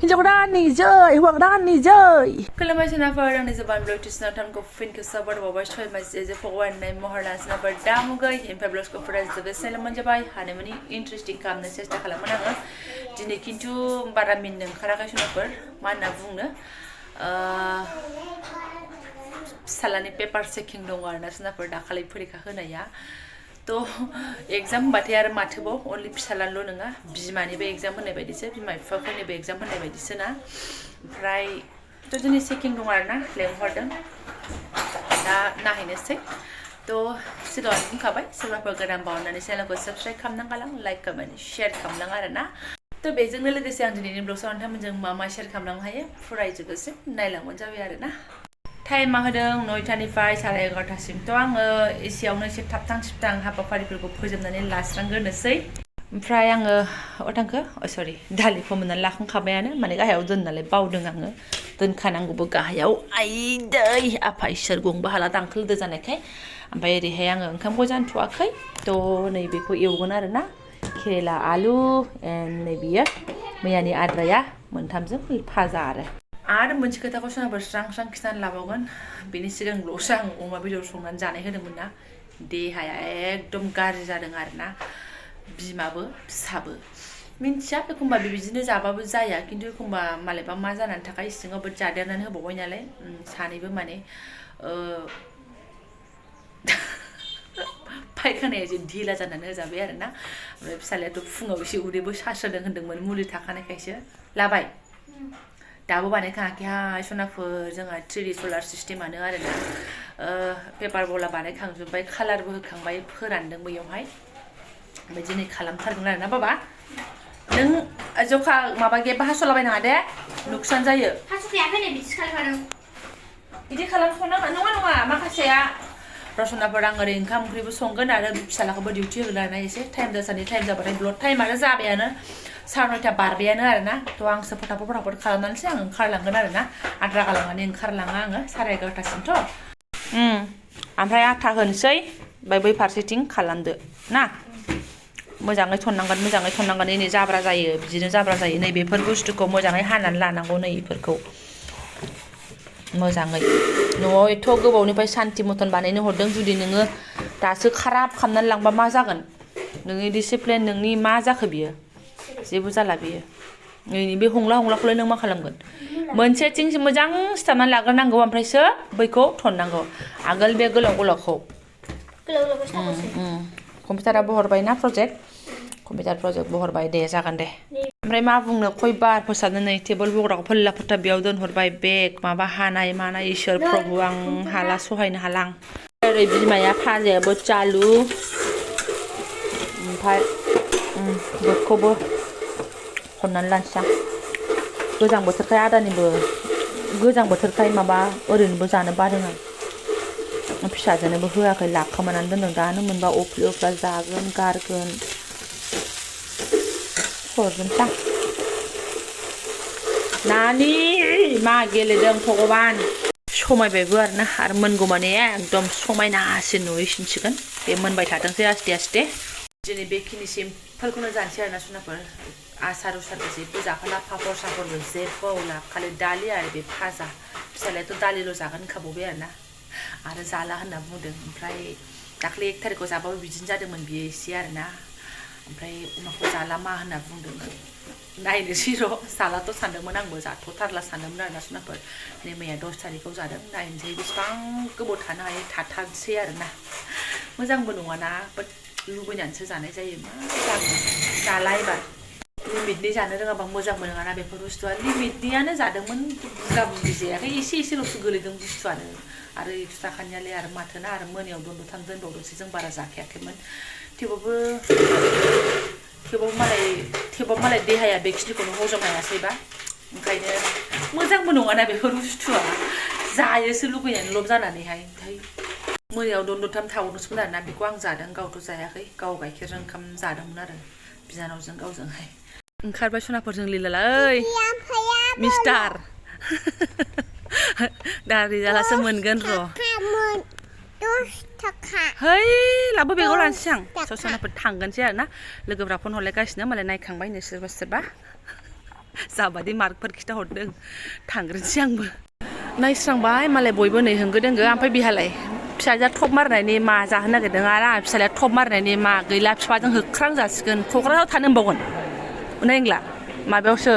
हिन्जावदाननि जै हौवादाननि जै खुलुमबाय सोनाफोर आंनि जबानब्लग टिउसनाव थांखौ फिनखौ साबार बावबाय सय मासे जे फगवाननाय महरना सोनाफोर दामुगै एमफाय ब्लग्सखौ फराय जोबोद सेलमोन जाबाय हानायमानि इन्टारेस्टिं खालामनो सेस्था खालामोन आङो दिनै खिन्थु बारा मिनिनो ओंखाराखै सोनाफोर मा होनना बुंनो फिसालानि पेपार चेकिं दङ आरोना सोनाफोर दाखालि फरिखा होनाया तो एग्जाम होनबाथाय आरो माथोबाव अनलि फिसालाल' नङा बिमानिबो एग्जाम होनाय बायदिसो बिमा बिफाफोरनिबो एग्जाम होनाय बायदिसो ना ओमफ्राय तो दिनै चेकिं दं आरोना लेंहरदों दा नायहैनोसै तो सिगाङावनो बुंखाबाय सोरबाफोर गोदान बावनानै चेनेलखौ साबस्क्राइब खालामनां गालां लाइक कमेन्ट शेयार खालामलां आरोना तो बेजोंनो लोगोसे आं दिनैनि ब्लगआव नोंथांमोनजों मा मा शेयार खालामलांनो हायो फरायजोबोसै नायलांबानो जाबाय आरोना टाइमा होदों 9टानिफ्राय 11:30सिम तो आङो एसेयावनो एसे थाबथां थिबथां हाबाफारिफोरखौ फोजोबनानै लास्रांग्रोनोसै ओमफ्राय आङो थांखो सरि दालि फोमोननानै लाखांखाबायानो माने गाहायाव दोन नालाय बावदों आङो दोनखानांगौबो गाहायाव आइदै आफा इसोर गंबो हाला दांखोलदो जानायखाय ओमफ्राय ओरैहाय आङो ओंखामखौ जानथ'वाखै तो नैबेखौ एवगोन आरोना केरेला आलु नै बियो मैयानि आद्राया मोनथामजों फाजा आरो मोनसे खोथाखौ सोरनाबा स्रां खिथानो लाबावगोन बेनि सिगां ब्लगसो आं अमा बेदर संनानै जानाय होदोंमोन ना देहाया एकदम गाज्रि जादों आरोना बिमाबो फिसाबो मिन्थिया एखमबा बेबायदिनो जाबाबो जाया खिन्थु एखमबा मालायबा मा जानानै थाखाय सिङावबो जादेरनानै होबावबाय नालाय सानैबो माने फायखानाया एसे ढिला जानानै होजाबाय आरोना ओमफ्राय फिसालायाथ' फुङाव एसे उदैबो सास्रोदों होन्दोंमोन मुलि थाखानायखायसो लाबाय दाबो बानायखाङाखैहाय सनाफोर जोंहा 3D सलार सिस्टेमानो आरोना पेपार बला बानायखांजोब्बाय कालारबो होखांबाय फोरानदों बैयावहाय ओमफ्राय दिनै खालामथारगोन आरोना बाबा नों जखा माबा गेबा हास'लाबायनाङा दे नुकसान जायो हास'खायाखै नै बिदि खालामखादों बिदि खालामथ'नाङा नङा माखासेया रसनाफोर आं ओरै ओंखाम ओंख्रिबो संगोन आरो फिसालाखौबो डिउटि होगोन आरोना एसे टाइम जासान्दि टाइम जाबाथाय ब्लड टाइमानो जाबायानो 9:30 बारबायानो आरोना तो आंसो फटाफट खालामनानैसो आं ओंखारलांगोन आरोना आद्रा गालांनानै ओंखारलाङा आङो 11:30सिमथ' ओमफ्राय आथा होनोसै ओमफ्राय बै फारसेथिं खालामदो ना मोजाङै थननांगोन नै जाब्रा जायो बिदिनो जाब्रा जायो नै बेफोर बुस्थुखौ मोजाङै हानानै लानांगौ नै बेफोरखौ मोजाङै न'आव एथ' गोबावनिफ्राय सान्ति मथन बानायनो हरदों जुदि नोङो दासो खाराब खालामनानै लांबा मा जागोन नोंनि डिसिप्लिन नोंनि मा जाखो बियो जेबो जाला बियो नै बे हंलाखौलाय नों मा खालामगोन मोनसेथिं मोजां सिथाबनानै लाग्रोनांगौ ओमफ्रायसो बैखौ थननांगौ आगोल बे गोलावखौ कम्पिउटाराबो हरबाय ना कम्पिउटार प्रजेक्टबो हरबाय दे जागोन दे ओमफ्राय मा बुंनो खयबार फोसाबनो नै टेबोल बग्राखौ फोल्ला फोथा बेयाव दोनहरबाय बेग माबा हानाय मानाय इसोर प्रभु आं हाला सहायनो हाला आं ओरै बिमाया फाजायाबो चालु ओमफ्राय बेखौबो हरनानै लानोसै आं गोजां बोथोरखाय माबा ओरैनोबो जानो बादों आं फिसाजोनोबो होआखै लाखोमानानै दोनदों दानो मोनबा अफ्ला जागोन गारगोन हरजोबसै आं नानि मा गेलेदों भगबान समायबायबो आरोना आरो मोनगौमानि एकदम समायनासिन नुहैसिनसिगोन बे मोनबाय थाथोंसै आस्ते दिनै बेखिनिसिम फोरखौनो जानोसै आरोना सुनाफोर आसार उसारबो जेबो जाखाला पापर सापरबो जेबो होला खालि दालि आरो बे फाजा फिसालायाथ' दालिल' जागोन होनखाबावबाय आरो जाला होनना बुंदों ओमफ्राय दाख्लै 1 थारिखआव जाबाबो बिदिनो जादोंमोन बियो एसे आरोना ओमफ्राय उनावखौ जाला मा होनना बुंदों नायनोसै र' जालाथ' सानदोंमोन आंबो जाथ'थारला सानदोंमोन आरोना सुनाफोर नै मैया 10 थारिखआव जादों नायनोसै बेसेबां गोबाव थानो हायो थाथारसै आरोना मोजांबो नङाना बाट लुबैनानैसो जानाय जायो मा जागोन जाला एबार लिमिटनि जानो रोङाबा मोजांबो नङाना बेफोर बुस्थुआ लिमिटनियानो जादोंमोन बुरजा बुरजि जायाखै एसेल'सो गोलैदों बुस्थुआनो आरो 100 थाखानियालाय आरो माथोना आरो मोनायाव दन्दथाम दोनबावदोंसो जों बारा जाखायाखैमोन थेवबाबो मालाय देहाया बेखिनिखौनो हजम हायासैबा ओंखायनो मोजांबो नङाना बेफोर बुस्थुआ जायोसो लुबैनानै लब जानानैहाय ओमफ्राय मोनायाव दन्दथाम थाबावदोंसोमोन आरोना बेखौ आं जादों गावथ' जायाखै गाव गाइखेरजों ओंखाम जादोंमोन आरो बिनानावजों गावजोंहाय ओंखारबाय सनाफोरजों लीलाला ओइ मिस्टार दा रिजाल्टआसो मोनगोन र' 10 थाखा है लाबो बेगाव लानोसै आं सनाफोर थांगोनसै आरोना लोगोफ्रा फन हरलायगासिनो मालाय नायखांबायनो सोरबा जाबादि मार्कफोर खिथा हरदों थांग्रोनोसै आंबो नायस्रांबाय मालाय बयबो नै होंगो दोंगो ओमफ्राय बिहालाय फिसाजोआ थप मारनायनि मा जाहोनो नागिरदों आरो आंहा फिसालाया थप मारनायनि मा गैला बिफाजों होख्रां जासिगोन क'क्राझाराव थानो होनबावगोन नायंला माबायावसो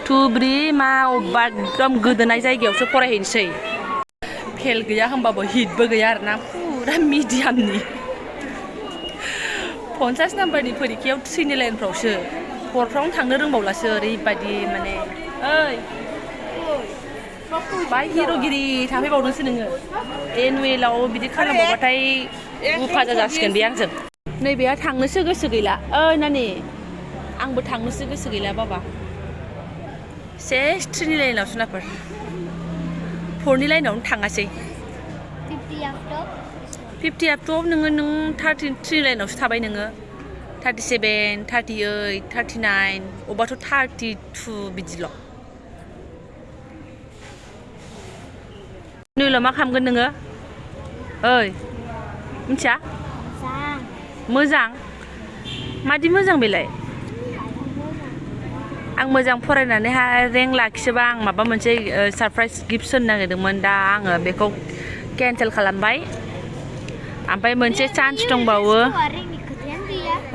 थुब्रि मा अबेबा एकदम गोदोनाय जायगायावसो फरायहैनोसै फेल गैया होनबाबो हिटबो गैया आरोना फुरा मिडियामनि 50 नाम्बारनि परिखायाव 3 लाइनफ्रावसो 4फ्रावनो थांनो रोंबावलासो ओरैबायदि माने ओइ बाय हिर'गिरि थाफैबावदोंसो नोङो एनुवेलाव बिदि खालामबावबाथाय उफाजा जासिगोन बे आंजों नैबेहा थांनोसो गोसो गैला ओइ नानि आंबो थांनोसो गोसो गैला बाबा सेस 3 लाइनावसो नाफोर 4नि लाइनावनो थाङासै 50 आफ्टआव नोङो नों 33 लाइनावसो थाबाय नोङो 37 38 39 अबाथ' 32 बिदिल' नैल' मा खालामगोन नोङो ओइ मिथिया मोजां मादि मोजां बेलाय आं मोजां फरायनानैहाय रेंक लाखियोबा आं माबा मोनसे सरप्राइज गिफ्ट होनो नागिरदोंमोन दा आङो बेखौ केन्सेल खालामबाय ओमफ्राय मोनसे चान्स दंबावो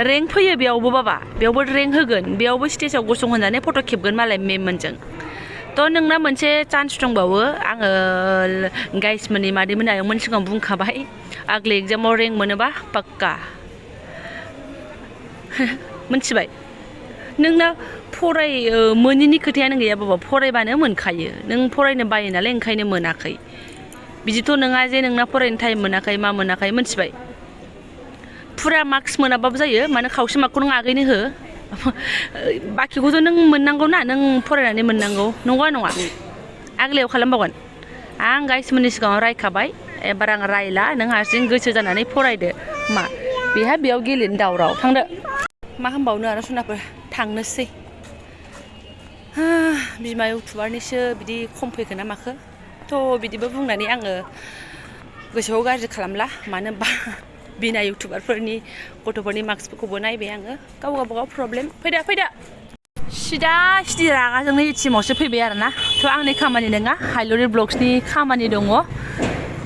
रेंक फैयो बेयावबो बाबा बेयावबो रेंक होगोन बेयावबो स्टेजाव गसंहोनानै फट' खेबगोन मालाय मेममोनजों थ' नोंना मोनसे चान्स दंबावो आङो गाइसमोननि मादैमोन आयंमोन सिगाङाव बुंखाबाय आगले एग्जामाव रेंक मोनोबा पाक्का मिथिबाय नोंना मोनिनि खोथायानो गैया बाबा फरायबानो मोनखायो नों फरायनो बायो नालाय ओंखायनो मोनाखै बिदिथ' नङा जे नोंना फरायनो टाइम मोनाखै मा मोनाखै मिथिबाय फुरा मार्क्स मोनाबाबो जायो मानो खावसे मार्कखौ नों आगैनो हो बाखिखौथ' नों मोननांगौ ना नों फरायनानै मोननांगौ नंगौना नङा आगलायाव खालामबावगोन आं गाइसमोननि सिगाङाव रायखाबाय एबार आं रायला नों हारसिं गोसो जानानै फरायदो मा बेहा बेयाव गेलेनो दावराव थांदो मा होनबावनो आरो सनाफोर थांनोसै बिमा इउटुबारनिसो बिदि खम फैखो ना माखो थ' बिदिबो बुंनानै आङो गोसोआव गाज्रि खालामला मानो होनबा बिना इउटुबारफोरनि गथ'फोरनि मार्क्सफोरखौबो नायबाय आङो गावबागाव प्रब्लेम फैदो सिदा सिदि रागाजोंनो टिमावसो फैबाय आरोना थ' आंनि खामानि नङा हाइलरि ब्लग्सनि खामानि दङ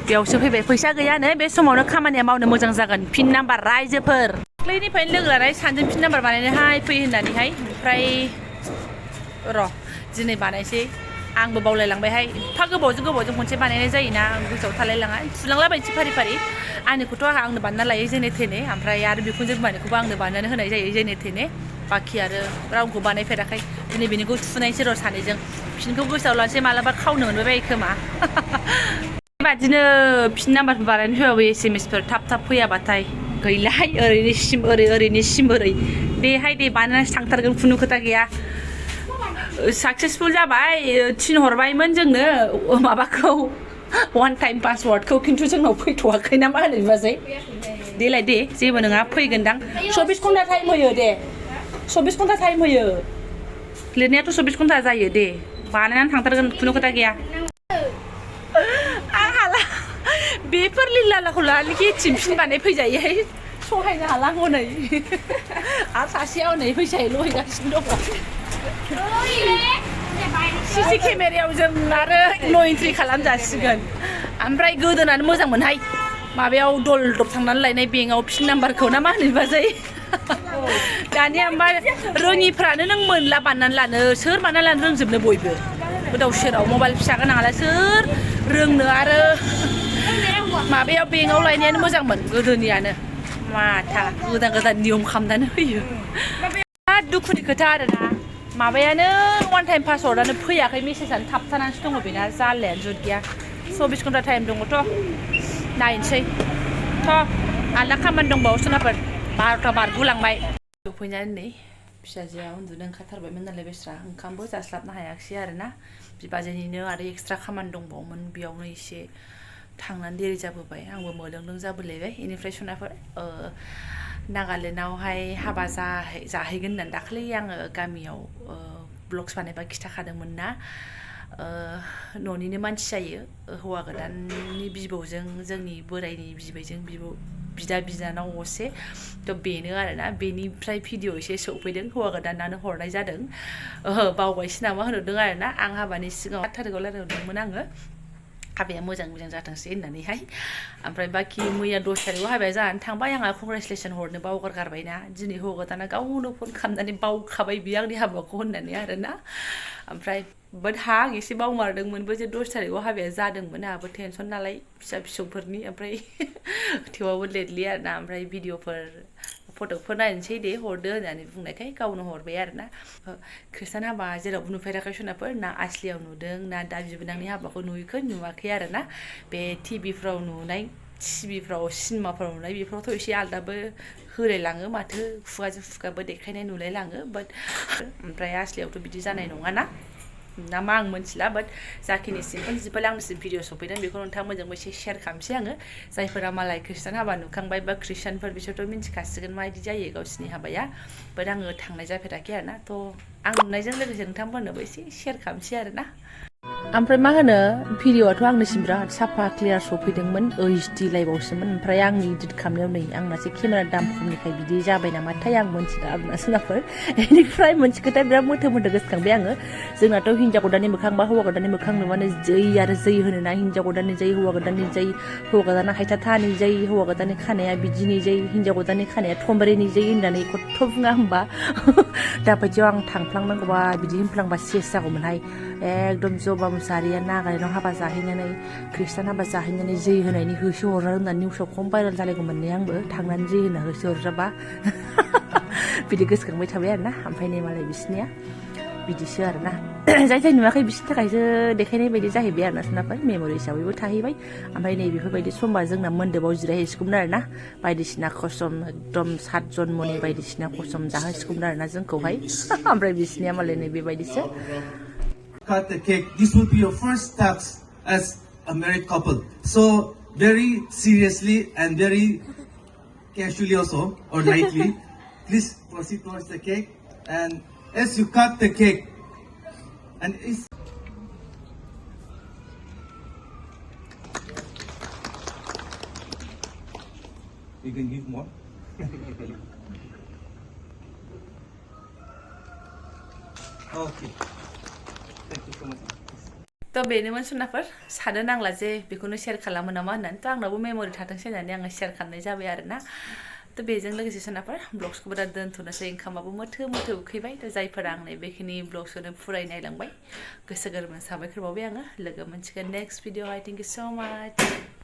बेयावसो फैबाय फैसा गैयानो बे समावनो खामानिया मावनो मोजां जागोन पिन नाम्बार रायजोफोर दाख्लैनिफ्रायनो लोगो लानाय सानजों पिन नाम्बार बानायनोहाय फै होननानैहाय ओमफ्राय र' दिनै बानायसै आंबो बावलायलांबायहाय एफा गोबावजों खनसे बानायनाय जायोना आं गोसोआव थालायलाङा थुलांलाबायनोसै फारि आंनिखौथ' आंनो बानायना लायो जेने थेने ओमफ्राय आरो बिखुनजो बिमानिखौबो आंनो बानायनानै होनाय जायो जेने थेने बाखि आरो रावखौ बानायफेराखै दिनै बेनिखौ थुनायसै र' सानैजों फिनखौ गोसोआव लानोसै मालाबा खावनो मोनबाय बायो खोमा बेबादिनो फिन नाम्बारफोर बानायनो होआबो SMS फोर थाब फैयाबाथाय गैलाहाय ओरैनिसिम ओरै देहाय दे बानायनानैसो थांथारगोन खुनु खोथा गैया साक्सेसफुल जाबाय थिनहरबायमोन जोंनो माबाखौ वान टाइम पासवार्डखौ खिन्थु जोंनाव फैथ'वाखै ना मा होनो बिबाजै देलाय दे जेबो नङा फैगोनदां 24 घन्टा टाइम होयो दे 24 घन्टा टाइम होयो लिरनायाथ' 24 घन्टा जायो दे बानायनानै थांथारगोन खुनु खोथा गैया आं हाला बेफोर लिलालाखौ लानानै केथिन फिन बानाय फैजायोहाय सहायनो हाला हनै आरो सासेया हनै फैसायै लहैगासिनो दङ सिसि केमेरायाव जों आरो न' एन्ट्रि खालामजासिगोन ओमफ्राय गोदोनानै मोजां मोनहाय माबायाव दलदब थांनानै लायनाय बेंकआव पिन नाम्बारखौ ना मा होनो बाजै दानिया ओमफ्राय रोङिफ्रानो नों मोनला बानायनानै लानो सोर बानायनानै लानो रोंजोबनो बयबो गोदाव सोराव मबाइल फिसा गोनाङालाय सोर रोंनो आरो माबायाव बेंकआव लायनायानो मोजांमोन गोदोनियानो माथा गोदान नियम खालामनानै होयो बिराद दुखुनि खोथा आरोना माबायानो वान टाइम पासवार्डआनो फैयाखै मेसेजआनो थाबथानानैसो दङ बेना जारलायानो जुद गैया 24 घन्टा टाइम दङथ' नायनोसै थ' आलदा खामानि दंबावो सोनाफोर 12ता बारगुलांबाय फैनानै नै फिसाजोआ उन्दुनो ओंखारथारबायमोन नालाय बेस्रा ओंखामबो जास्लाबनो हायाखिसै आरोना बिबाजैनिनो आरो एक्सट्रा खामानि दंबावोमोन बेयावनो एसे थांनानै देरि जाबोबाय आंबो मोलोंलों जाबोलायबाय बेनिफ्राय सनाफोर नागालेण्डआवहाय हाबा जाहैगोन होननानै दाखालि आङो गामियाव ब्लग्स बानायबा खिथाखादोंमोन ना न'निनो मानसि जायो हौवा गोदाननि बिबौजों जोंनि बोराइनि बिबैजों बिदा बिनानाव असे थ' बेनो आरोना बेनिफ्राय भिडिअ एसे सौफैदों हौवा गोदानानो हरनाय जादों बावबायसो नामा होनहरदों आरोना आं हाबानि सिगाङाव 8 थारिखआव रायलायहरदोंमोन आङो हाबाया मोजां जाथोंसै होननानैहाय ओमफ्राय बाखि मैया 10 थारिखआव हाबाया जानानै थांबाय आंहा कंग्रेचुलेसन हरनो बावगारगारबायना दिनै हौवा गोदाना गावनो फन खालामनानै बावखाबाय बियो आंनि हाबाखौ होननानै आरोना ओमफ्राय बाट आं एसे बावमारदोंमोनबो जे 10 थारिखआव हाबाया जादोंमोन आंहाबो टेनसन नालाय फिसौफोरनि ओमफ्राय थेवबाबो लेटलि आरोना ओमफ्राय भिडिअफोर फट'फोर नायनोसै दे हरदो होननानै बुंनायखाय गावनो हरबाय आरोना खृष्टान हाबा जेरावबो नुफेराखै सनाफोर ना आसलियाव नुदों ना दा बिबोनांनि हाबाखौ नुवाखै आरोना बे टिभिफ्राव नुनाय टिभिफ्राव सिनेमाफ्राव नुनाय बेफोरावथ' एसे आलदाबो होलायलाङो माथो खुगाजों खुगाबो देखायनाय नुलायलाङो बाट ओमफ्राय आसलियावथ' बिदि जानाय नङाना ना मा आं मिथिला बाट जाखिनि सिम्पोल आंनिसिम भिडिअ सफैदों बेखौ नोंथांमोनजोंबो एसे शेयार खालामसै आङो जायफोरा मालाय खृष्टान हाबा नुखांबाय बा खृष्टानफोर बिसोरथ' मिन्थिखासिगोन माबायदि जायो गावसिनि हाबाया बाट आङो थांनाय जाफेराखै आरोना थ' आं नुनायजों लोगोसे नोंथांमोननोबो एसे शेयार खालामसै आरोना ओमफ्राय मा होनो भिडिअआथ' आंनिसिम बिराद साफा क्लियार सफैदोंमोन HD लाइभआवसोमोन ओमफ्राय आंनि इडिट खालामनायाव नै आंनासो केमेरा दाम खमनिखाय बिदि जाबाय नामाथाय आं मोनथिला आरोना सोनाफोर बेनिफ्राय मोनसे खोथा बिराद मोथो गोसोखांबाय आङो जोंनाथ' हिन्जाव गोदाननि मोखां बा हौवा गोदाननि मोखां नुबानो जै आरो जै होनोना हिन्जाव गोदाननि जै हौवा गोदाननि जै हौवा गोदाना हायथा थानि जै हौवा गोदाननि खानाया बिदिनि जै हिन्जाव गोदाननि खानाया थंब्रेनि जै होननानै खथ' बुङा होमबा दाबायदियाव आं थांफ्लांनांगौबा बिदि होनफ्लांबा सेस जागौमोनहाय एकदम जबा मुसाहारिया नागालेण्डआव हाबा जाहैनानै खृष्टान हाबा जाहैनानै जै होनायनि होसो हरना होननानै निउसाव खम भाइरेल जालायगौमोन ने आंबो थांनानै जै होना होसो हरजाबा बिदि गोसोखांबाय थाबाय आरोना ओमफ्राय नै मालाय बिसिनिया बिदिसो आरोना जाय नुवाखै बिसोरनि थाखायसो देखायनाय बायदि जाहैबाय आरोना सोनाफोर मेम'रि हिसाबैबो थाहैबाय ओमफ्राय नै बेफोरबायदि समबा जोंना मोन्दोबाव जिरायहैसिगौमोन आरोना बायदिसिना खसम एकदम 7 जन्मनि बायदिसिना खसम जाहोसिगौमोन आरोना जोंखौहाय ओमफ्राय बिसिनिया मालाय नै बेबायदिसो cut the cake. This will be your first task as a married couple. So very seriously and very casually also or lightly, please proceed towards the cake. And as you cut the cake, and it's you can give more. Okay. थ' बेनोमोन सोनाफोर सानो नांला जे बेखौनो share खालामो नामा होननानै थ' आंनावबो मेम'रि थाथोंसै होननानै आङो शेयार खालामनाय जाबाय आरोना थ' बेजों लोगोसे सोनाफोर ब्लग्सखौबो दा दोनथ'नोसै ओंखामाबो मोथो उखैबाय थ' जायफोरा आंनो बेखिनि ब्लग्सखौनो फुराय नायलांबाय गोसो गोरबोजों साबायखर बावबाय आङो लोगो मोनसिगोन नेक्स्ट भिडिअ' थेंक इउ स' माच